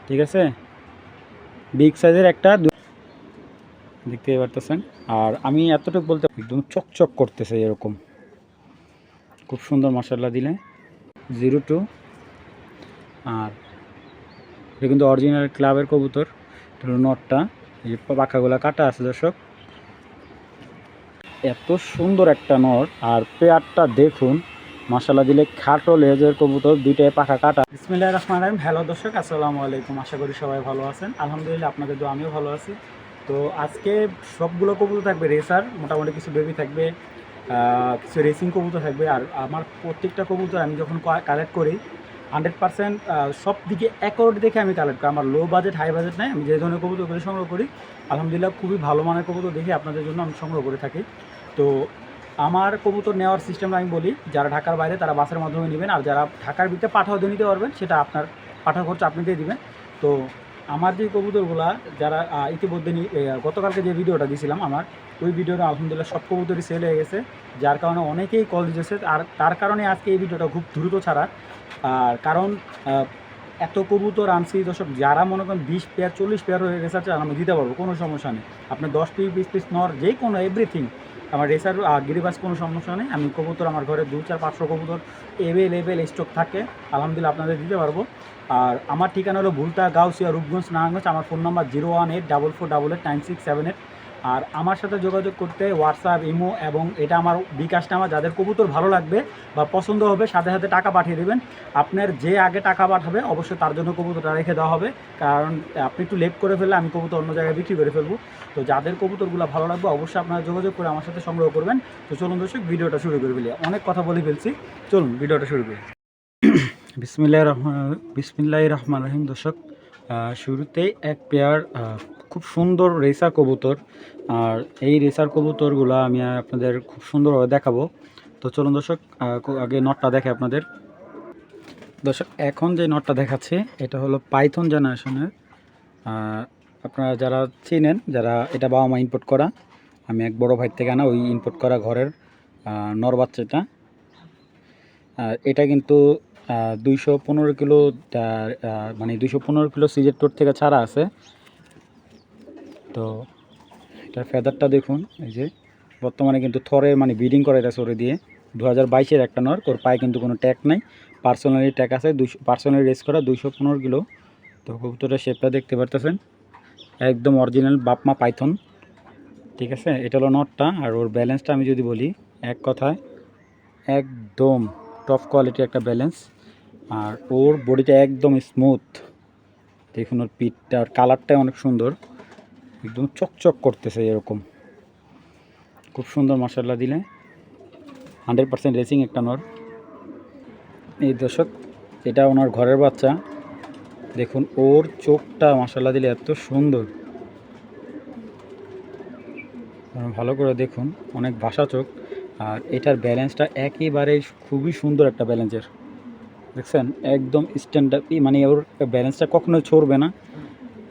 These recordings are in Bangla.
ঠিক আছে, বিগ সাইজের একটা দেখতে পারতেছেন। আর আমি এতটুকু বলতে একদম চকচক করতেছে এরকম, খুব সুন্দর মাশাআল্লাহ দিলে 02। আর এটা কিন্তু অরিজিনাল ক্লাবের কবুতর, নটটা এই যে পাখাগুলো কাটা আছে দর্শক, এত সুন্দর একটা নর। আর পেয়ারটা দেখুন মাশাআল্লাহ দিলে, খাটো লেজের কবুতর, দুইটায় পাখা কাটা। বিসমিল্লাহির রহমানির রহিম। হ্যালো দর্শক, আসসালামু আলাইকুম। আশা করি সবাই ভালো আছেন। আলহামদুলিল্লাহ, আপনাদের দোয়া আমিও ভালো আছি। তো আজকে সবগুলো কবুতর থাকবে রেসার, মোটামুটি কিছু বেবি থাকবে, কিছু রেসিং কবুতর থাকবে। আর আমার প্রত্যেকটা কবুতর আমি যখন কালেক্ট করি 100% সব দিকে অ্যাকোরেট দেখে আমি কালেক্ট করি। আমার লো বাজেট হাই বাজেট নাই, আমি যে ধরনের কবুতরগুলি সংগ্রহ করি আলহামদুলিল্লাহ খুবই ভালো মানের কবুতর দেখে আপনাদের জন্য আমি সংগ্রহ করে থাকি। তো আমার কবুতর নেওয়ার সিস্টেমটা আমি বলি, যারা ঢাকার বাইরে তারা বাসের মাধ্যমে নেবেন, আর যারা ঢাকার ভিতরে পাঠাও দিয়ে নিতে পারবেন, সেটা আপনার পাঠাও খরচ আপনি দিয়ে দেবেন। তো আমার যে কবুতরগুলা যারা ইতিমধ্যে গতকালকে যে ভিডিওটা দিয়েছিলাম আমার, ওই ভিডিওটা আলহামদুলিল্লাহ সব কবুতরই সেল হয়ে গেছে, যার কারণে অনেকেই কল দিতেছে। আর তার কারণে আজকে এই ভিডিওটা খুব দ্রুত ছাড়া। আর কারণ এত কবুতর আনছি দর্শক, যারা মনে করেন 20 পেয়ার 40 পেয়ার হয়ে গেছে আমি দিতে পারবো, কোনো সমস্যা নেই। আপনার 10 পিস 20 পিস নর যে কোনো এভরিথিং আমার রেসার গিরিবাস, কোনো সমস্যা নেই। আমি কবুতর আমার ঘরে 200-500 কবুতর এভেলেবেল স্টক থাকে, আলহামদুলিল্লাহ আপনাদের দিতে পারবো। আর আমার ঠিকানা হলো ভুলতা, গাউসিয়া, রূপগঞ্জ, নারায়ণগঞ্জ। আমার ফোন নাম্বার 01844889678। আর আমার সাথে যোগাযোগ করতে হোয়াটসঅ্যাপ, ইমো এবং এটা আমার বিকাশ নাম্বার। যাদের কবুতর ভালো লাগবে বা পছন্দ হবে সাথে সাথে টাকা পাঠিয়ে দেবেন। আপনার যে আগে টাকা পাঠাবে অবশ্যই তার জন্য কবুতরটা রেখে দেওয়া হবে, কারণ আপনি একটু লেট করে ফেললে আমি কবুতর অন্য জায়গায় বিক্রি করে ফেলবো। তো যাদের কবুতরগুলো ভালো লাগবে অবশ্যই আপনারা যোগাযোগ করে আমার সাথে সংগ্রহ করবেন। তো চলুন দর্শক, ভিডিওটা শুরু করে ফেলি, অনেক কথা বলে ফেলছি, চলুন ভিডিওটা শুরু করি। বিসমিল্লাহির রহমানির রহিম। দর্শক, শুরুতেই এক পেয়ার খুব সুন্দর রেসার কবুতর। আর এই রেসার কবুতরগুলো আমি আপনাদের খুব সুন্দরভাবে দেখাবো। তো চলুন দর্শক, আগে নটটা দেখে আপনাদের। দর্শক, এখন যে নটটা দেখাচ্ছে এটা হলো পাইথন জেনারেশনের। আপনারা যারা চিনেন, যারা এটা বাবা মা ইম্পোর্ট করা, আমি এক বড় ভাই থেকে আনা ওই ইম্পোর্ট করা ঘরের নর বাচ্চাটা। আর এটা কিন্তু 215 কিলো, মানে 215 কিলো সিজের টোট থেকে ছাড়া আছে। তো এটার ফেদারটা দেখুন, এই যে বর্তমানে কিন্তু থরের মানে ব্রিডিং করে এটা সরে দিয়ে 2022-এর একটা নর, ওর পায়ে কিন্তু কোনো ট্যাগ নাই, পার্সোনালি ট্যাগ আছে, পার্সোনালি রেস করা 215 কিলো। তো কবুতরের শেপটা দেখতে পারতেছেন, একদম অরিজিনাল বাপমা পাইথন। ঠিক আছে, এটা হলো নটটা। আর ওর ব্যালেন্সটা আমি যদি বলি, এক কথায় একদম টপ কোয়ালিটি একটা ব্যালেন্স। আর ওর বডিটা একদম স্মুথ, দেখুন ওর পিঠটা আর কালারটাই অনেক সুন্দর, একদম চকচক করতেছে এরকম, খুব সুন্দর মাশাআল্লাহ দিলে, 100% রেসিং একটা নর। এই দর্শক, এটা ওনার ঘরের বাচ্চা, দেখুন ওর চোখটা মাশাআল্লাহ দিলে এত সুন্দর, ভালো করে দেখুন, অনেক ভাষা চোখ। আর এটার ব্যালেন্সটা একেবারে খুবই সুন্দর একটা ব্যালেন্সের, দেখছেন একদম স্ট্যান্ডার্ড, মানে ওর ব্যালেন্সটা কখনোই ছড়বে না,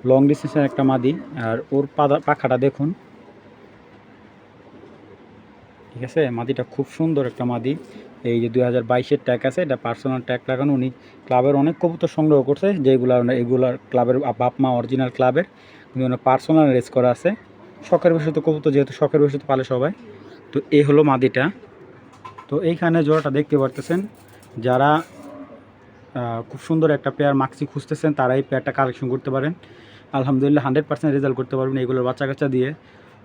লং ডিস্টেন্সের একটা মাদি। আর ওর পাখাটা দেখুন, ঠিক আছে, মাদিটা খুব সুন্দর একটা মাদি। এই যে 2022-এর ট্যাগ আছে, এটা পার্সোনাল ট্যাগ লাগানো। উনি ক্লাবের অনেক কবুতর সংগ্রহ করছে, যেগুলো এগুলার ক্লাবের বাপ মা অরিজিনাল ক্লাবের, কিন্তু পার্সোনাল রেস করা আছে। শখের বিষয় তো কবুতর, যেহেতু শখের বিষয় তো পালে সবাই। তো এই হলো মাদিটা। তো এইখানে জোড়াটা দেখতে পারতেছেন, যারা খুব সুন্দর একটা পেয়ার মাক্সি খুঁজতেছেন তারা এই পেয়ারটা কালেকশন করতে পারেন। আলহামদুলিল্লাহ 100% রেজাল্ট করতে পারবেন এগুলোর বাচ্চা কাচ্চা দিয়ে।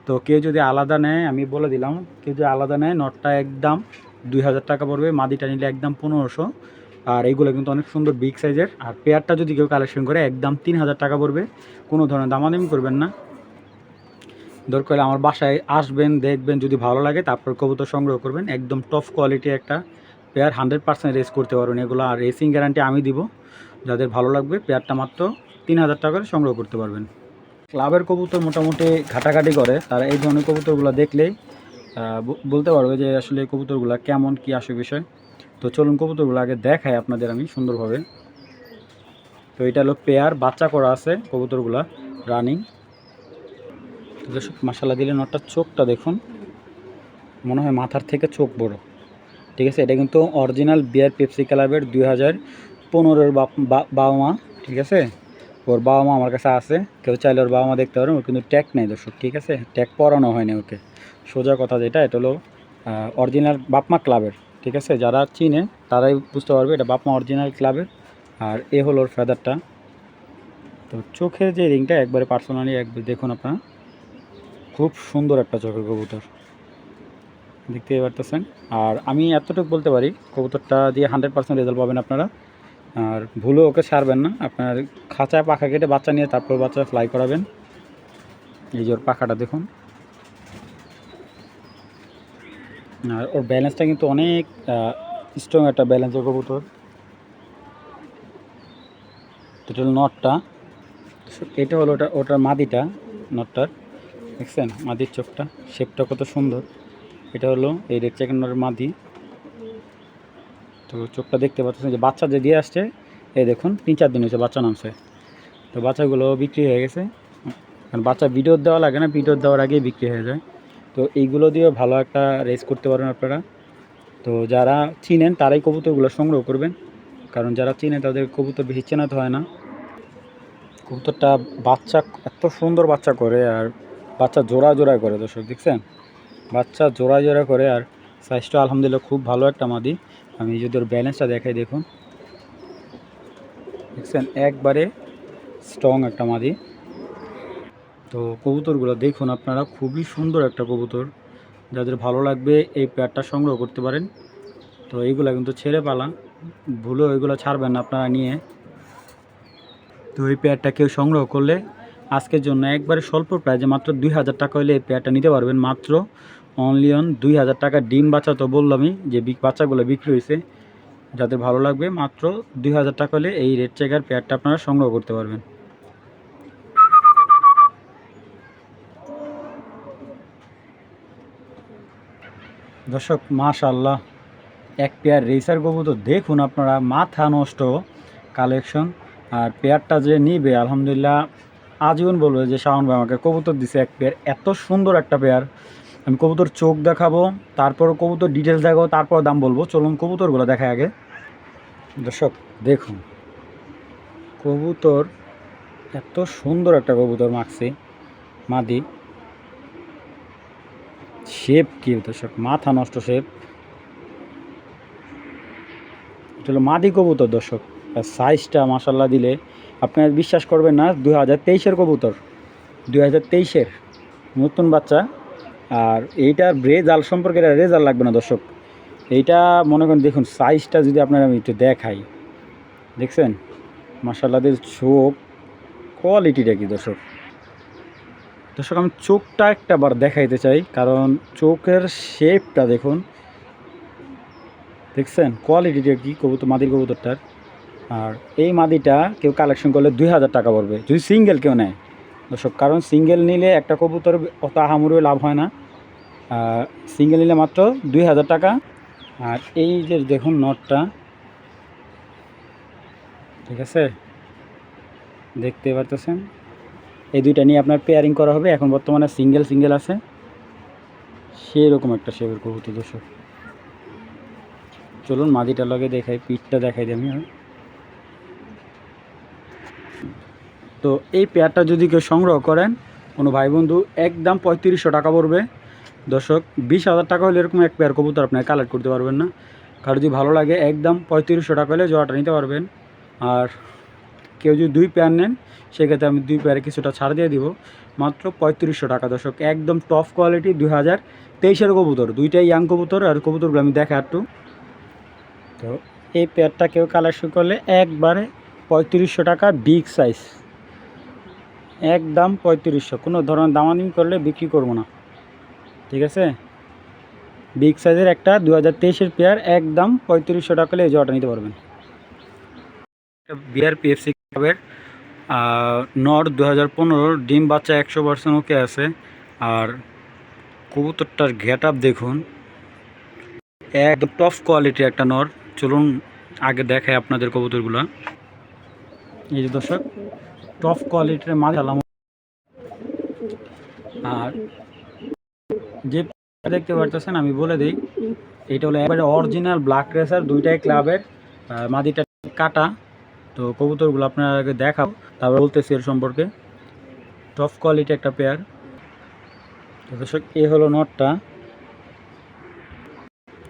তো কেউ যদি আলাদা নেয়, আমি বলে দিলাম, কেউ যদি আলাদা নেয় নটটা একদম 2000 টাকা পড়বে, মাদিটা নিলে একদম 1500। আর এইগুলো কিন্তু অনেক সুন্দর বিগ সাইজের। আর পেয়ারটা যদি কেউ কালেকশন করে একদম 3000 টাকা পড়বে, কোনো ধরনের দামাদামি করবেন না। দরকার হলে আমার বাসায় আসবেন, দেখবেন, যদি ভালো লাগে তারপর কবুতর সংগ্রহ করবেন। একদম টপ কোয়ালিটি একটা পেয়ার, 100% রেস করতে পারবেন এগুলো। আর রেসিং গ্যারান্টি আমি দিব। যাদের ভালো লাগবে পেয়ারটা মাত্র 3000 টাকা করে সংগ্রহ করতে পারবেন। ক্লাবের কবুতর মোটামুটি ঘাটাঘাটি করে, তারা এই ধরনের কবুতরগুলো দেখলেই বলতে পারবে যে আসলে এই কবুতরগুলো কেমন কী আসে বিষয়। তো চলুন কবুতরগুলো আগে দেখাই আপনাদের আমি সুন্দরভাবে। তো এটা হলো পেয়ার, বাচ্চা করা আছে কবুতরগুলো রানিং। তো দর্শক, মাশাআল্লাহ দিলে নটটার চোখটা দেখুন, মনে হয় মাথার থেকে চোখ বড়। ঠিক আছে, এটা কিন্তু অরিজিনাল বিয়ার পেপসি ক্লাবের 2015-এর বাবা মা। ঠিক আছে, ওর বাবা মা আমার কাছে আছে, কেউ চাইলে ওর বাবা মা দেখতে পারেন। ওর কিন্তু ট্যাগ নেই দর্শক, ঠিক আছে, ট্যাগ পরানো হয়নি ওকে। সোজা কথা যেটা, এটা হলো অরিজিনাল বাপমা ক্লাবের, ঠিক আছে, যারা চিনে তারাই বুঝতে পারবে এটা বাপমা অরিজিনাল ক্লাবের। আর এ হলো ওর ফেদারটা। তো চোখের যে রিংটা একবারে পার্সোনালি একবার দেখুন আপনারা, খুব সুন্দর একটা চোখের কবুতর, দেখতেই পারতেছেন। আর আমি এতটুকু বলতে পারি, কবুতরটা দিয়ে 100% রেজাল্ট পাবেন আপনারা। আর ভুলেও ওকে ছাড়বেন না, আপনার খাঁচায় পাখা কেটে বাচ্চা নিয়ে তারপর বাচ্চা ফ্লাই করাবেন। এই যে ওর পাখাটা দেখুন, আর ওর ব্যালেন্সটা কিন্তু অনেক স্ট্রং একটা ব্যালেন্সের কবুতর। এটা হলো নটটা, এটা হলো ওটার মাদিটা, নটটার দেখছেন মাদির চোখটা, শেপটা কত সুন্দর। এটা হলো এই রেড চিকেন নটের মাদি। তো চোখটা দেখতে পাচ্ছেন যে বাচ্চা যে দিয়ে আসছে, এই দেখুন 3-4 দিন হয়েছে বাচ্চা নামছে। তো বাচ্চাগুলো বিক্রি হয়ে গেছে, কারণ বাচ্চা ভিডিও দেওয়া লাগে না, ভিডিও দেওয়ার আগেই বিক্রি হয়ে যায়। তো এইগুলো দিয়েও ভালো একটা রেস করতে পারেন আপনারা। তো যারা চিনেন তারাই কবুতরগুলো সংগ্রহ করবেন, কারণ যারা চিনে তাদের কবুতর বেশি চেনাতে হয় না। কবুতরটা বাচ্চা এত সুন্দর বাচ্চা করে, আর বাচ্চা জোড়া জোড়া করে দর্শক দেখছেন, বাচ্চা জোড়া জোড়া করে। আর সাইজটা আলহামদুলিল্লাহ খুব ভালো একটা মাদি। আমি যদি ওর ব্যালেন্সটা দেখাই দেখুন, দেখছেন একবারে স্ট্রং একটা মাদি। তো কবুতরগুলো দেখুন আপনারা, খুবই সুন্দর একটা কবুতর, যাদের ভালো লাগবে এই পেয়ারটা সংগ্রহ করতে পারেন। তো এইগুলো কিন্তু ছেড়ে পালা, ভুলেও এগুলো ছাড়বেন না আপনারা নিয়ে। তো এই পেয়ারটা কেউ সংগ্রহ করলে আজকের জন্য একবারে স্বল্প প্রাইজে মাত্র 2000 টাকা হলে এই পেয়ারটা নিতে পারবেন, মাত্র অনলি অন 2000 টাকা। ডিম বাচ্চা তো বললামই যে বাচ্চাগুলো বিক্রি হয়েছে, যাদের ভালো লাগবে মাত্র 2000 টাকা হলে এই রেড চেকার পেয়ারটা আপনারা সংগ্রহ করতে পারবেন। দর্শক মাশাআল্লাহ, এক পেয়ার রেসার কবুতর দেখুন আপনারা, মাথা নষ্ট কালেকশন। আর পেয়ারটা যে নিবে আলহামদুলিল্লাহ আজীবন বলবে যে শাওন ভাই আমাকে কবুতর দিছে এক পেয়ার, এত সুন্দর একটা পেয়ার। আমি কবুতর চোখ দেখাবো, তারপর কবুতর ডিটেলস দেখাবো, তারপর দাম বলবো। চলুন কবুতরগুলো দেখায় আগে। দর্শক দেখুন কবুতর, এত সুন্দর একটা কবুতর মাখছি মাদি। শেপ কি দর্শক, মাথা নষ্ট শেপ। এটা হলো মাদি কবুতর দর্শক, আর সাইজটা মাশাল্লাহ দিলে আপনারা বিশ্বাস করবেন না। 2023-এর কবুতর, 2023-এর নতুন বাচ্চা। আর এইটার রেজাল্ট সম্পর্কে রেজাল্ট লাগবে না দর্শক, এইটা মনে করেন দেখুন সাইজটা যদি আপনারা আমি একটু দেখাই, দেখছেন মাশাল্লাহদের চোখ কোয়ালিটিটা কি দর্শক। দর্শক আমি চোখটা একটা বার দেখাইতে চাই, কারণ চোখের শেপটা দেখুন, দেখছেন কোয়ালিটিটা কি কবুতর, মাদির কবুতরটার। আর এই মাদিটা কেউ কালেকশন করলে 2000 টাকা পড়বে যদি সিঙ্গেল কেউ নেয় দর্শক, কারণ সিঙ্গেল নিলে একটা কবুতর অত আহামরি লাভ হয় না, সিঙ্গেল নিলে মাত্র 2000 টাকা। আর এই যে দেখুন নটটা, ঠিক আছে, দেখতে পারতেছেন, এই দুইটা নিয়ে আপনার পেয়ারিং করা হবে। এখন বর্তমানে সিঙ্গেল সিঙ্গেল আছে, সেই রকম একটা শেপের কবুতর দর্শক। চলুন মাদিটার লগে দেখাই, পিঠটা দেখাই দিই আমি। তো এই পেয়ারটা যদি কেউ সংগ্রহ করেন কোনো ভাই বন্ধু, একদম 3500 টাকা পড়বে দর্শক। 20,000 টাকা হলে এরকম এক পেয়ার কবুতর আপনার কালেক্ট করতে পারবেন না। কারো যদি ভালো লাগে একদম 3500 টাকা হলে জোড়াটা নিতে পারবেন। আর কেউ যদি 2 পেয়ার নেন সেক্ষেত্রে আমি 2 পেয়ারে কিছুটা ছাড় দিয়ে দিব, মাত্র 3500 টাকা দর্শক। একদম টপ কোয়ালিটি 2023-এর কবুতর, দুইটাই ইয়াং কবুতর। আর কবুতরগুলো আমি দেখা একটু। তো এই পেয়ারটা কেউ কালেকশন করলে একবারে 3500 টাকা, বিগ সাইজ, একদম 3500, কোনো ধরনের দামাদামি করলে বিক্রি করবো না, ঠিক আছে। বিগ সাইজের একটা 2023-এর পেয়ার একদম 3500 টাকা হলে এই জোড়াটা নিতে পারবেন। বিআর পিএফসি ক্লাবের নর 2015, ডিম বাচ্চা 100% ওকে আছে। আর কবুতরটার গেট আপ দেখুন, একদম টপ কোয়ালিটি একটা নর। চলুন আগে দেখাই আপনাদের কবুতরগুলো। এই যে দর্শক টপ কোয়ালিটির মাঝে আলাম। আর যে দেখতে পারতেছেন আমি বলে দিই, এটা হলো একবারে অরিজিনাল ব্ল্যাক রেসার, দুইটাই ক্লাবের। মাদিটা কাটা, তো কবুতরগুলো আপনার আগে দেখাও, তারপর বলতেছি এর সম্পর্কে। টপ কোয়ালিটি একটা পেয়ার। তো দর্শক এ হলো নটটা,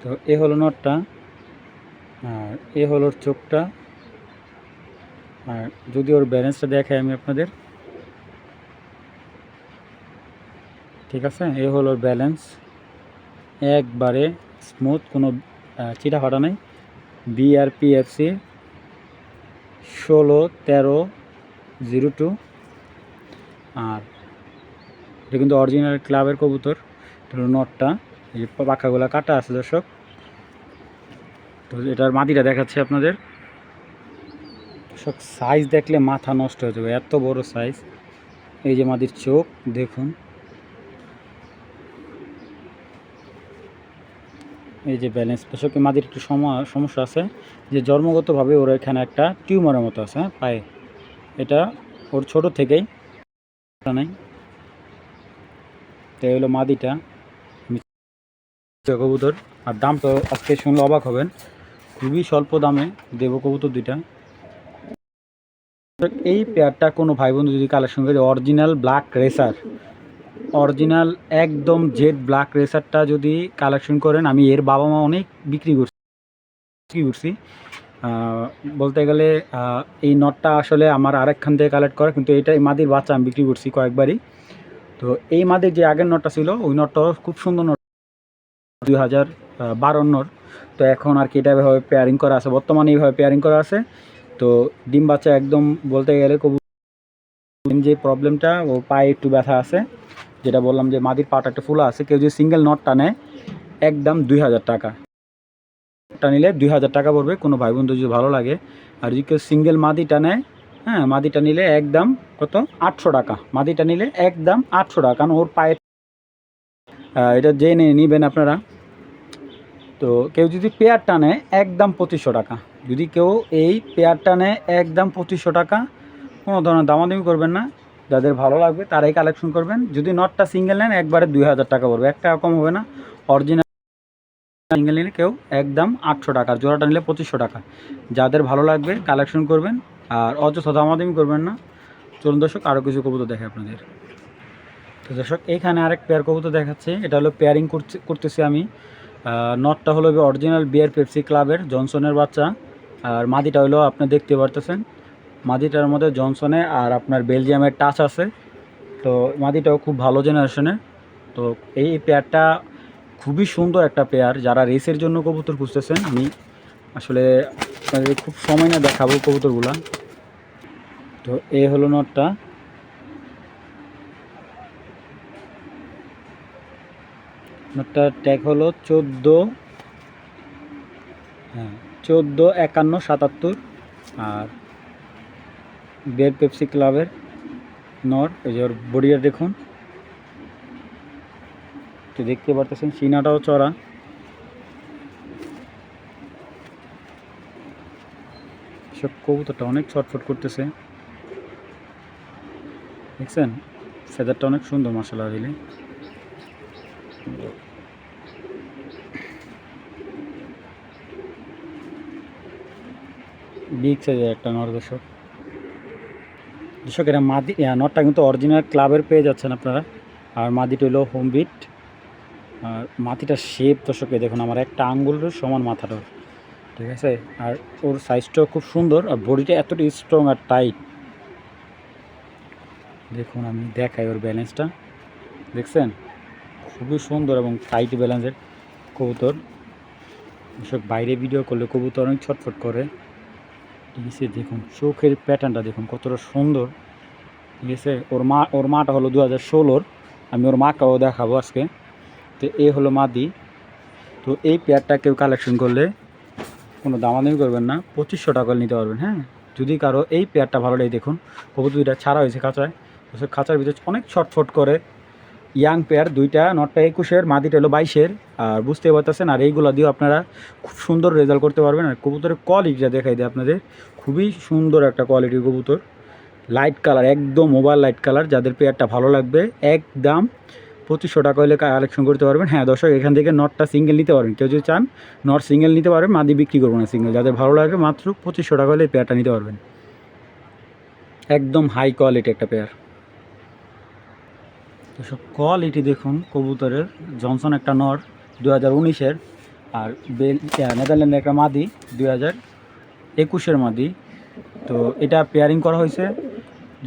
তো এ হলো নটটা, আর এ হলো চোখটা। আর যদি ওর ব্যালেন্সটা দেখাই আমি আপনাদের, ঠিক আছে, এ হলো ওর ব্যালেন্স, একবারে স্মুথ, কোনো চিটা ফাটা নেই। BRPFC 16-13-02। আর এটা কিন্তু অরিজিনাল ক্লাবের কবুতর। এটা হলো নটটা, এই যে পাখাগুলো কাটা আছে দর্শক। তো এটার মাদিটা দেখাচ্ছি আপনাদের। সব সাইজ দেখলে মাথা নষ্ট হয়ে যাবে, এত বড় সাইজ। এই যে মাদির চোখ দেখুন, এই যে ব্যালেন্স। দর্শক মাদির একটু সমস্যা আছে, যে জন্মগতভাবে ওর এখানে একটা টিউমারের মতো আছে পায়ে, এটা ওর ছোট থেকেই নাই। তো এই হলো মাদিটা কবুতর। আর দাম তো আজকে শুনলে অবাক হবেন, খুবই স্বল্প দামে দেব কবুতর দুইটা। এই পেয়ারটা কোনো ভাই বন্ধু যদি কালেকশন করে, অরিজিনাল ব্ল্যাক রেসার, অরিজিনাল একদম জেড ব্ল্যাক রেসারটা যদি কালেকশন করেন, আমি এর বাবা মা অনেক বিক্রি করছি। বলতে গেলে এই নটটা আসলে আমার আরেকখান থেকে কালেক্ট করা, কিন্তু এই মাদির বাচ্চা আমি বিক্রি করছি কয়েকবারই। তো এই মাদির যে আগের নটটা ছিল, ওই নটটাও খুব সুন্দর নট, 2012 তো এখন আর কি এটা এভাবে পেয়ারিং করা আছে, বর্তমানে এইভাবে পেয়ারিং করা আছে। তো ডিম বাচ্চা একদম, বলতে গেলে যে প্রবলেমটা, ও পায়ে একটু ব্যথা আছে, যেটা বললাম যে মাদির পাটা একটা ফুলা আছে। কেউ যদি সিঙ্গেল নটটা নেয় একদম 2000 টাকা, নটটা নিলে 2000 টাকা পড়বে কোনো ভাই বন্ধু যদি ভালো লাগে। আর যদি কেউ সিঙ্গেল মাদিটা নেয়, হ্যাঁ, মাদিটা নিলে একদম কত, 800 টাকা। মাদিটা নিলে একদম 800 টাকা, কারণ ওর পায়ে এটা জেনে নেবেন আপনারা। তো কেউ যদি পেয়ারটা নেয় একদম 2500 টাকা, যদি কেউ এই পেয়ারটা নেয় একদম 2500 টাকা, কোনো ধরনের দামাদামি করবেন না, যাদের ভালো লাগবে তারাই কালেকশন করবেন। যদি নটটা সিঙ্গেল নেন একবারে 2000 টাকা পড়বে, এক টাকা কম হবে না। অরিজিনাল সিঙ্গেল নিলে কেউ একদম 800 টাকা, জোড়াটা নিলে 2500 টাকা। যাদের ভালো লাগবে কালেকশন করবেন, আর অযথা দামাদামি করবেন না। চলুন দর্শক আরও কিছু কবুতর দেখে আপনাদের। তো দর্শক এইখানে আরেক পেয়ার কবুতর দেখাচ্ছে, এটা হলো পেয়ারিং করতেছি আমি। নটটা হলো অরিজিনাল BRPFC ক্লাবের জনসনের বাচ্চা, আর মাদিটা হলো আপনি দেখতে পারতেছেন, মাদিটার মধ্যে জনসনে আর আপনার বেলজিয়ামের টাচ আছে। তো মাদিটাও খুব ভালো জেনারেশনের। তো এই পেয়ারটা খুবই সুন্দর একটা পেয়ার, যারা রেসের জন্য কবুতর খুঁজতেছেন। আমি আসলে খুব সময় না দেখাবো কবুতরগুলা। তো এই হলো নটটা, নটটার ট্যাগ হলো 14-51-77। আর BRPFC ক্লাবের নর, এই যে ওর বডিটা দেখুন, তো দেখতে পারতেছেন সিনাটাও চড়া। সব কবুতরটা অনেক ছটফট করতেছে, দেখছেন, ফেদারটা অনেক সুন্দর মাশাআল্লাহ দিলে। বিগ সাইজের একটা নর দর্শক। এটা মাদি, নটটা কিন্তু অরিজিনাল ক্লাবের পেয়ে যাচ্ছেন আপনারা। আর মাদিটা হলো হোম বিট। আর মাটিটার শেপ দর্শকে দেখুন, আমার একটা আঙ্গুলের সমান মাথাটা, ঠিক আছে। আর ওর সাইজটাও খুব সুন্দর, আর বডিটা এতটা স্ট্রং আর টাইট। দেখুন আমি দেখাই ওর ব্যালেন্সটা, দেখছেন, খুবই সুন্দর এবং টাইট ব্যালেন্সের কবুতর। এসব বাইরে ভিডিও করলে কবুতর অনেক ছটফট করে, ঠিক আছে। দেখুন চোখের প্যাটার্নটা দেখুন কতটা সুন্দর, ঠিক আছে। ওর মাটা হলো 2016, আমি ওর মাটাও দেখাবো আজকে। তো এই হলো মাদি। তো এই পেয়ারটা কেউ কালেকশন করলে কোনো দামাদামি করবেন না, 2500 টাকা নিতে পারবেন। হ্যাঁ, যদি কারো এই পেয়ারটা ভালো লাগে, দেখুন কবুতর দুইটা ছাড়া হয়েছে খাঁচায়, তো খাঁচার ভিতরে অনেক ছটফট করে। ইয়াং পেয়ার দুইটা, নটটা 21-এর, মাদিটা হলো 22-এর। আর বুঝতে পারতেছেন, আর এইগুলো দিয়েও আপনারা খুব সুন্দর রেজাল্ট করতে পারবেন। আর কবুতরের কোয়ালিটিটা দেখাই দেয় আপনাদের, খুবই সুন্দর একটা কোয়ালিটির কবুতর, লাইট কালার, একদম মোবাইল লাইট কালার। যাদের পেয়ারটা ভালো লাগবে একদম 2500 টাকা হলে কালেকশন করতে পারবেন। হ্যাঁ দর্শক, এখান থেকে নটটা সিঙ্গেল নিতে পারবেন, কেউ যদি চান নট সিঙ্গেল নিতে পারবেন, মাদি বিক্রি করবো না সিঙ্গেল। যাদের ভালো লাগে মাত্র 2500 টাকা হলে এই পেয়ারটা নিতে পারবেন। একদম হাই কোয়ালিটি একটা পেয়ার। তো সব কোয়ালিটি দেখুন কবুতরের। জনসন একটা নর 2019-এর, আর নেদারল্যান্ডের একটা মাদি 2021-এর মাদি। তো এটা পেয়ারিং করা হয়েছে,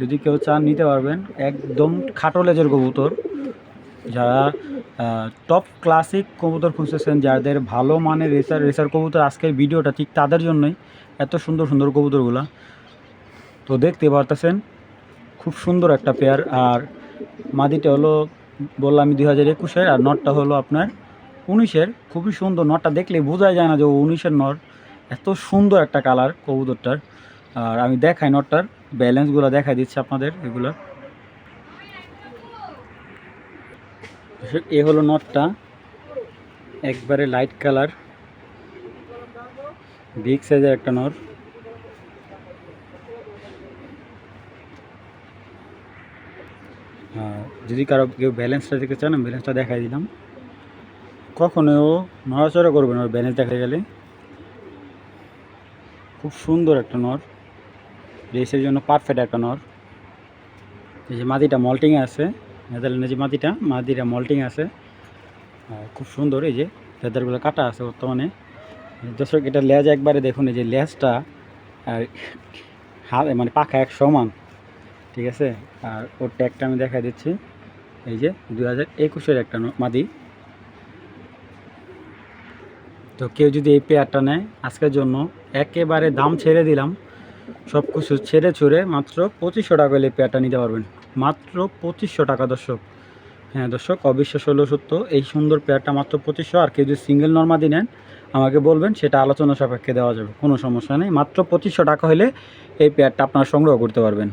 যদি কেউ চান নিতে পারবেন। একদম খাটো লেজের কবুতর, যারা টপ ক্লাসিক কবুতর খুঁজতেছেন, যাদের ভালো মানের রেসার কবুতর, আজকের ভিডিওটা ঠিক তাদের জন্যই। এত সুন্দর সুন্দর কবুতরগুলা তো দেখতে পারতেছেন, খুব সুন্দর একটা পেয়ার। আর মাদিটা হলো বললাম আমি 2021-এর, আর নটটা হলো আপনার 19-এর। খুবই সুন্দর, নটটা দেখলে বোঝাই যায় না যে ও 19-এর নর। এত সুন্দর একটা কালার কবুতরটার। আর আমি দেখাই নটটার ব্যালেন্সগুলো দেখাই দিচ্ছি আপনাদের। এগুলো এ হলো নটটা, একবারে লাইট কালার, বিগ সাইজের একটা নর। যদি কারো কেউ ব্যালেন্সটা দেখতে চান, আমি ব্যালেন্সটা দেখাই দিলাম। কখনো নড়াচড়া করবে না ব্যালেন্স দেখা গেলে। খুব সুন্দর একটা নর, রেসের জন্য পারফেক্ট একটা নর। এই যে মাদিটা মল্টিংয়ে আছে, নেদারল্যান্ডের যে মাদিটা মল্টিং আছে, খুব সুন্দর। এই যে ফেদারগুলো কাটা আছে বর্তমানে। দর্শক এটা লেজ একবারে দেখুন, এই যে লেজটা আর হাত মানে পাখা এক সমান, ঠিক আছে। আর ওর ট্যাগটা আমি দেখা দিচ্ছি, এই যে 2021-এর একটা মাদি। তো কেউ যদি এই পেয়ারটা নেয়, আজকের জন্য একেবারে দাম ছেড়ে দিলাম, সব কিছু ছেড়ে ছুড়ে মাত্র 2500 টাকা হলে এই পেয়ারটা নিতে পারবেন। মাত্র 2500 টাকা দর্শক। হ্যাঁ দর্শক, অবিশ্বাস হলেও সত্য, এই সুন্দর পেয়ারটা মাত্র 2500। আর কেউ যদি সিঙ্গেল নর্মাদি নেন আমাকে বলবেন, সেটা আলোচনা সাপেক্ষে দেওয়া যাবে, কোনো সমস্যা নেই। মাত্র 2500 টাকা হলে এই পেয়ারটা আপনারা সংগ্রহ করতে পারবেন।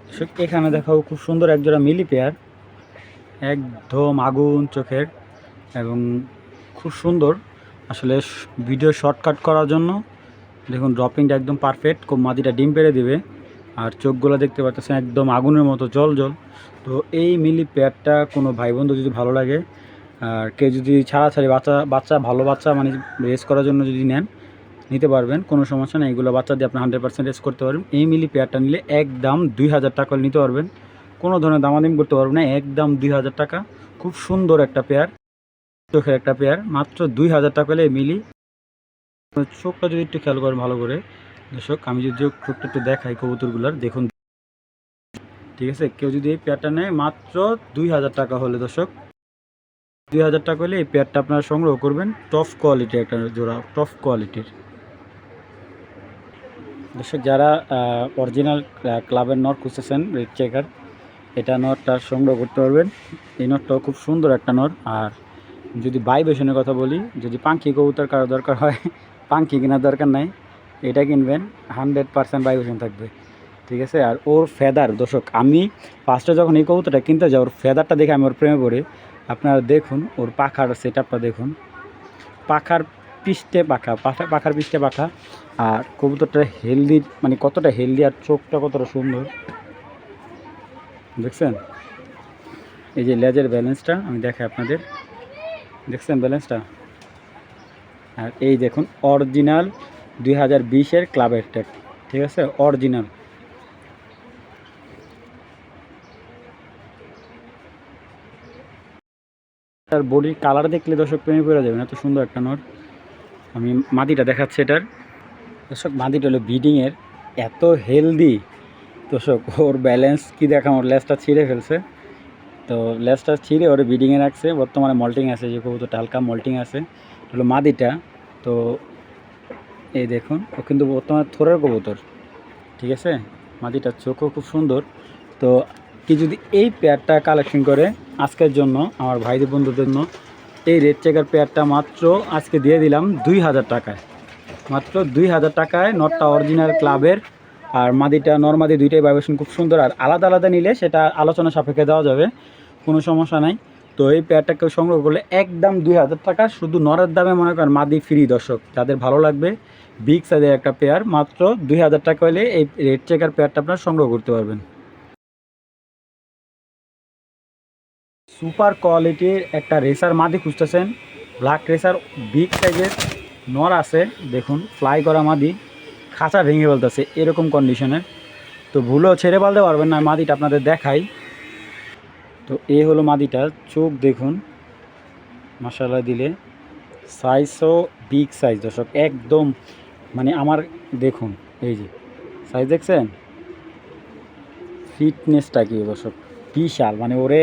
দর্শক এখানে দেখাও খুব সুন্দর একজোড়া মিলি পেয়ার, একদম আগুন চোখের এবং খুব সুন্দর। আসলে ভিডিও শর্টকাট করার জন্য দেখুন ড্রপিংটা একদম পারফেক্ট, খুব মাদিটা ডিম পেড়ে দেবে। আর চোখগুলো দেখতে পাচ্ছেন একদম আগুনের মতো জল জল। তো এই মিলি পেয়ারটা কোনো ভাই বন্ধু যদি ভালো লাগে, আর কেউ যদি ছাড়াছাড়ি বাচ্চা ভালো বাচ্চা মানে রেস করার জন্য যদি নেন, নিতে পারবেন, কোনো সমস্যা নেই। এগুলো বাচ্চা দিয়ে আপনি 100% রেস করতে পারবেন। এই মিলি পেয়ারটা নিলে একদম 2000 টাকা নিতে পারবেন, কোনো ধরনের দামাদামি করতে পারবেন না, একদম 2000 টাকা। খুব সুন্দর একটা পেয়ার, চোখের একটা পেয়ার, মাত্র 2000 টাকা হলে মিলি। চোখটা যদি একটু খেয়াল করেন ভালো করে দর্শক, আমি যদি চোখটা একটু দেখাই কবুতরগুলার, দেখুন, ঠিক আছে। কেউ যদি এই পেয়ারটা নেয় মাত্র 2000 টাকা হলে দর্শক, 2000 টাকা হলে এই পেয়ারটা আপনারা সংগ্রহ করবেন। টপ কোয়ালিটির একটা জোড়া, টপ কোয়ালিটির। দর্শক যারা অরিজিনাল ক্লাবের নট খুঁজতেছেন রেড চেকার, এটা নটটা সংগ্রহ করতে পারবেন। এই নটটাও খুব সুন্দর একটা নট। আর যদি ভাইব্রেশনের কথা বলি, যদি পাঙ্কি কবুতর কারো দরকার হয়, পাঙ্কি কেনার দরকার নাই, এটা কিনবেন, 100% ভাইব্রেশন থাকবে, ঠিক আছে। আর ওর ফেদার দর্শক, আমি ফার্স্টে যখন এই কবুতরটা কিনতে যাই, ওর ফেদারটা দেখে আমি ওর প্রেমে পড়ি। আপনারা দেখুন ওর পাখার সেট আপটা দেখুন, পাখার পৃষ্ঠে পাখা। আর কবুতরটা হেলদি, মানে কতটা হেলদি, আর চোখটা কতটা সুন্দর দেখছেন। এই যে লেজের ব্যালেন্সটা আমি দেখাই আপনাদের, দেখছেন ব্যালেন্সটা। আর এই দেখুন অরিজিনাল 2020-এর ক্লাবের ট্যাগ, ঠিক আছে, অরিজিনাল। তার বডির কালার দেখলে দর্শক প্রেমে পড়ে যাবেন, এত সুন্দর একটা নর। আমি মাদিটা দেখাচ্ছি এটার। দর্শক মাদিটা হলো ব্রিডিংয়ের, এত হেলদি দর্শক, ওর ব্যালেন্স কি দেখাম, ওর লেজটা ছিঁড়ে ফেলছে। তো লেজটা ছিঁড়ে ওর ব্রিডিংয়ে রাখছে, বর্তমানে মল্টিং আছে, যে কবুতরটা হালকা মল্টিং আছে হলো মাদিটা। তো এই দেখুন, ও কিন্তু বর্তমানে থোরের কবুতর, ঠিক আছে। মাদিটার চোখও খুব সুন্দর। তো কি যদি এই পেয়ারটা কালেকশন করে আজকের জন্য আমার ভাইদের বন্ধুদের জন্য, এই রেড চেকার পেয়ারটা মাত্র আজকে দিয়ে দিলাম 2000 টাকায়। মাত্র 2000 টাকায় নটটা অরিজিনাল ক্লাবের, আর মাদিটা নর্মাদি দুইটাই ভাইব্রেশন খুব সুন্দর। আর আলাদা আলাদা নিলে সেটা আলোচনা সাপেক্ষে দেওয়া যাবে, কোনো সমস্যা নাই। তো এই পেয়ারটা কেউ সংগ্রহ করলে একদম 2000 টাকা, শুধু নরের দামে মনে করেন মাদি ফ্রি দর্শক। যাদের ভালো লাগবে বিগ সাইজের একটা পেয়ার, মাত্র 2000 টাকা হলে এই রেড চেকার পেয়ারটা আপনারা সংগ্রহ করতে পারবেন। সুপার কোয়ালিটির একটা রেসার মাদি খুঁজতেছেন, ব্ল্যাক রেসার, বিগ সাইজের নর আছে, দেখুন ফ্লাই করা মাদি, খাঁচা ভেঙে বলতেছে এরকম কন্ডিশনের। তো ভুলেও ছেড়ে পালতে পারবেন না। মাদিটা আপনাদের দেখাই। তো এ হলো মাদিটা, চোখ দেখুন মাশাআল্লাহ দিলে, সাইজও বিগ সাইজ দর্শক, একদম মানে আমার দেখুন এই যে সাইজ দেখছেন, ফিটনেসটা কি দর্শক, বিশাল। মানে ওরে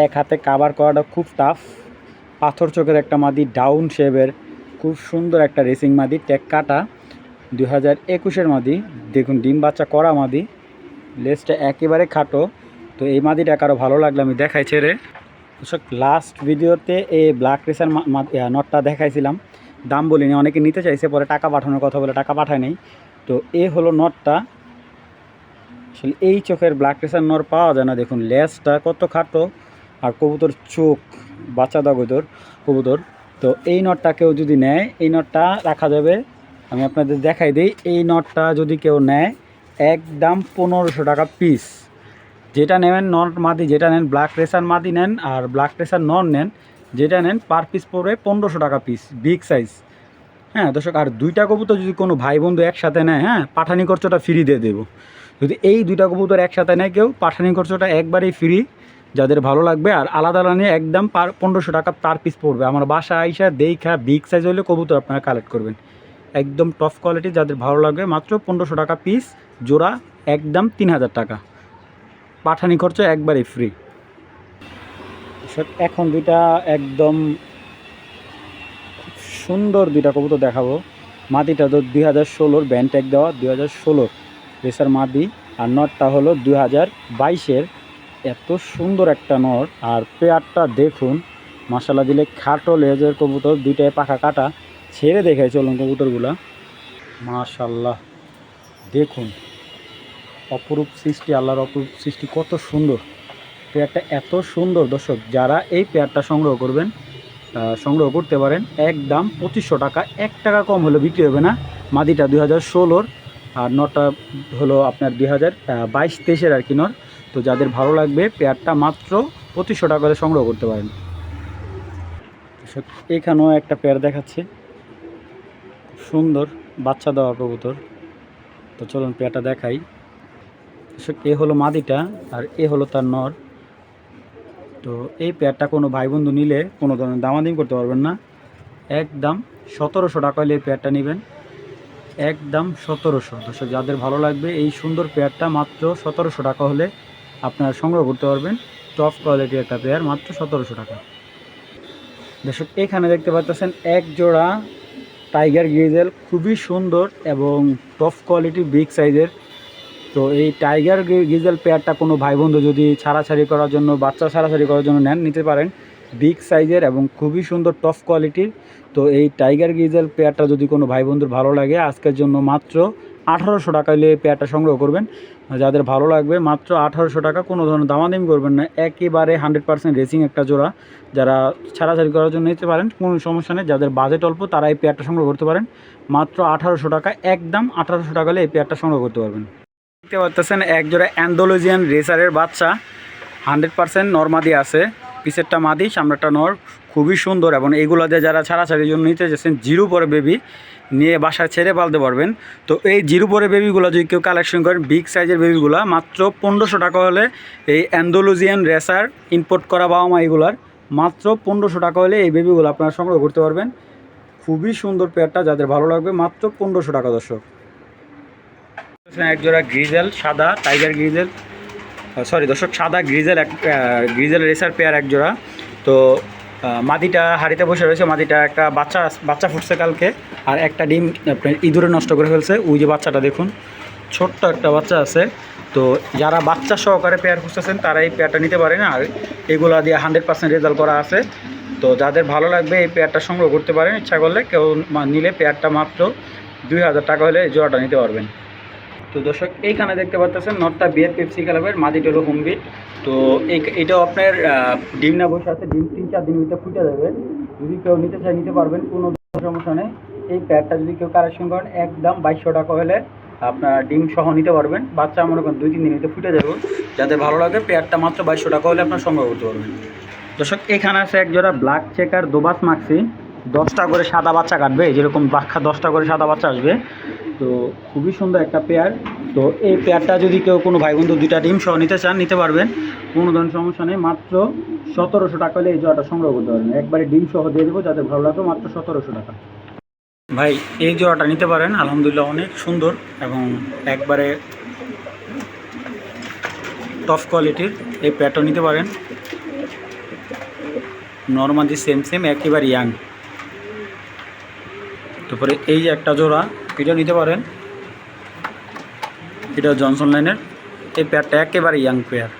এক হাতে কাভার করাটা খুব টাফ। পাথর চোখের একটা মাদি, ডাউন শেপের, খুব সুন্দর একটা রেসিং মাদি, ট্যাগ কাটা, 2021-এর মাদি। দেখুন ডিম বাচ্চা করা মাদি, লেজটা একেবারে খাটো। তো এই মাদিটা কারো ভালো লাগলে আমি দেখাই ছেড়ে। দর্শক লাস্ট ভিডিওতে এই ব্ল্যাক রেসার নটটা দেখাইছিলাম, দাম বলিনি, অনেকে নিতে চাইছে, পরে টাকা পাঠানোর কথা বলে টাকা পাঠায় নেই। তো এ হলো নটটা। আসলে এই চোখের ব্ল্যাক রেসার নর পাওয়া যায় না। দেখুন লেজটা কত খাটো, আর কবুতর চোখ বাচ্চা দাও কবুতর। তো এই নটটা কেউ যদি নেয়, এই নটটা রাখা যাবে। আমি আপনাদের দেখাই দিই, এই নটটা যদি কেউ নেয় একদম 1500 টাকা পিস। যেটা নেবেন নর মাদি, যেটা নেন ব্ল্যাক রেসার মাদি নেন আর ব্ল্যাক রেসার নর নেন, যেটা নেন পার পিস পড়বে 1500 টাকা পিস, বিগ সাইজ। হ্যাঁ দর্শক, আর দুইটা কবুতর যদি কোনো ভাই বন্ধু একসাথে নেয়, হ্যাঁ পাঠানি খরচটা ফ্রি দিয়ে দেবো। যদি এই দুইটা কবুতর একসাথে নেয় কেউ, পাঠানি খরচটা একবারেই ফ্রি, যাদের ভালো লাগবে। আর আলাদা আলাদা নিয়ে একদম 1500 টাকা পার পিস পড়বে। আমার বাসা আইসা দেখা বিগ সাইজ হলে কবুতর আপনারা কালেক্ট করবেন, একদম টপ কোয়ালিটি, যাদের ভালো লাগবে। মাত্র 1500 টাকা পিস, জোড়া একদম 3000 টাকা, পাঠানি খরচ একবারেই ফ্রি। এখন দুইটা একদম সুন্দর দুইটা কবুতর দেখাবো। মাদিটা তো 2016-র ব্যান্ড ট্যাগ দেওয়া, 2016 রেসার মাদি, আর নটটা হলো 2022-এর। এত সুন্দর একটা নট, আর পেয়ারটা দেখুন মাশাআল্লাহ দিলে, খাটো লেজের কবুতর, দুইটায় পাখা কাটা। ছেড়ে দেখাই চলুন কবুতরগুলা, মাশাআল্লাহ দেখুন, অপরূপ সৃষ্টি, আল্লাহর অপরূপ সৃষ্টি, কত সুন্দর পেয়ারটা, এত সুন্দর। দর্শক যারা এই পেয়ারটা সংগ্রহ করবেন, সংগ্রহ করতে পারেন, একদম 2500 টাকা, 1 টাকা কম হলে বিক্রি হবে না। মাদিটা 2016-র, আর নটা হলো আপনার 2022-23-এর আর কি নর। তো যাদের ভালো লাগবে পেয়ারটা মাত্র 2500 টাকা করে সংগ্রহ করতে পারেন। এখানেও একটা পেয়ার দেখাচ্ছে, সুন্দর বাচ্চা দেওয়া কবুতর। তো চলুন পেয়ারটা দেখাই। এ হলো মাদিটা, আর এ হলো তার নর। তো এই পেয়ারটা কোনো ভাই বন্ধু নিলে কোনো ধরনের দামাদামি করতে পারবেন না, একদম 1700 টাকা হলে এই পেয়ারটা নেবেন, একদম 1700। দর্শক যাদের ভালো লাগবে এই সুন্দর পেয়ারটা মাত্র 1700 টাকা হলে আপনারা সংগ্রহ করতে পারবেন, টপ কোয়ালিটির একটা পেয়ার, মাত্র 1700 টাকা। দর্শক এখানে দেখতে পাচ্ছেন এক জোড়া টাইগার গ্রিজেল, খুবই সুন্দর এবং টপ কোয়ালিটি, বিগ সাইজের। তো এই টাইগার গ্রিজেল পেয়ারটা কোনো ভাই বন্ধু যদি ছাড়াছাড়ি করার জন্য, বাচ্চা ছাড়াছাড়ি করার জন্য নেন, নিতে পারেন, বিগ সাইজের এবং খুবই সুন্দর টপ কোয়ালিটির। তো এই টাইগার গ্রিজেল পেয়ারটা যদি কোনো ভাই বন্ধুর ভালো লাগে, আজকের জন্য মাত্র 1800 টাকা হলে এই পেয়ারটা সংগ্রহ করবেন। যাদের ভালো লাগবে মাত্র 1800 টাকা, কোনো ধরনের দামাদামি করবেন না, একেবারে 100% রেসিং একটা জোড়া। যারা ছাড়াছাড়ি করার জন্য নিতে পারেন, কোনো সমস্যা নেই। যাদের বাজেট অল্প তারা এই পেয়ারটা সংগ্রহ করতে পারেন, মাত্র 1800 টাকা, একদম 1800 টাকা হলে এই পেয়ারটা সংগ্রহ করতে পারবেন। দেখতে পাচ্ছেন এক জোড়া অ্যান্ডালুজিয়ান রেসারের বাচ্চা, 100% নর মাদি আছে, পিছেরটা মাদি সামনেরটা নর, খুবই সুন্দর। এবং এইগুলো দিয়ে যারা ছাড়াছাড়ির জন্য নিতে চাচ্ছেন, জিরো পরে বেবি নিয়ে বাসায় ছেড়ে পালতে পারবেন। তো এই জিরো পরে বেবিগুলো যদি কেউ কালেকশন করেন, বিগ সাইজের বেবিগুলো মাত্র 1500 টাকা হলে, এই অ্যান্ডালুজিয়ান রেসার ইম্পোর্ট করা বাবা মা এগুলার, মাত্র 1500 টাকা হলে এই বেবিগুলো আপনারা সংগ্রহ করতে পারবেন। খুবই সুন্দর পেয়ারটা, যাদের ভালো লাগবে মাত্র 1500 টাকা। দর্শক এক জোড়া গ্রিজেল সাদা টাইগার গ্রিজেল, সরি দর্শক, সাদা গ্রিজেল, এক গ্রিজেল রেসার পেয়ার এক জোড়া। তো মাদিটা হাড়িতে বসে রয়েছে, মাদিটা একটা বাচ্চা ফুটছে কালকে, আর একটা ডিম আপনার ইঁদুরে নষ্ট করে ফেলছে। ওই যে বাচ্চাটা দেখুন, ছোট্ট একটা বাচ্চা আছে। তো যারা বাচ্চা সহকারে পেয়ার খুঁজতেছেন তারা এই পেয়ারটা নিতে পারেন, আর এগুলা দিয়ে 100% রেজাল্ট করা আছে। তো যাদের ভালো লাগবে এই পেয়ারটা সংগ্রহ করতে পারেন, ইচ্ছা করলে কেউ নিলে পেয়ারটা মাত্র 2000 টাকা হলে এই জোড়াটা নিতে পারবেন। তো দর্শক এইখানে দেখতে পাচ্ছেন নটটা বিয়ের পেপসি কালারের, মাদিটা হলো হোমবিট। তো এটাও আপনার ডিম না বসে আছে, ডিম 3-4 দিন ভিতরে ফুটে যাবে। যদি কেউ নিতে চায় নিতে পারবেন, কোনো সমস্যা নেই। এই প্যাডটা যদি কেউ কালেকশন করেন, একদম 2200 টাকা হলে আপনার ডিম সহ নিতে পারবেন। বাচ্চা মনে করেন 2-3 দিন ভিতরে ফুটে যাবে। যাদের ভালো লাগে পেয়ারটা মাত্র 2200 টাকা হলে আপনার সংগ্রহ করতে পারবেন। দর্শক এখানে আছে এক জোড়া ব্ল্যাক চেকার দোবাস মাক্সি, 10টা করে সাদা বাচ্চা কাটবে, যেরকম বাচ্চা 10টা করে সাদা বাচ্চা আসবে। তো খুবই সুন্দর একটা পেয়ার। তো এই পেয়ারটা যদি কেউ কোনো ভাই বন্ধু 2টা ডিম সহ নিতে চান নিতে পারবেন, কোনো ধরনের সমস্যা নেই। মাত্র 1700 টাকা হলে এই জোড়াটা সংগ্রহ করতে পারবেন। একবারে ডিম সহ দিয়ে দেবো, যাদের ভালো লাগবে, মাত্র 1700 টাকা। ভাই এই জোড়াটা নিতে পারেন, আলহামদুলিল্লাহ অনেক সুন্দর এবং একবারে টপ কোয়ালিটির। এই পেয়ারটা নিতে পারেন, নর্মালি সেম একেবারে ইয়াং। তারপরে এই যে একটা জোড়া, এটা নিতে পারেন, এটা জনসন লাইনের। এই পেয়ারটা একেবারে ইয়াং পেয়ার।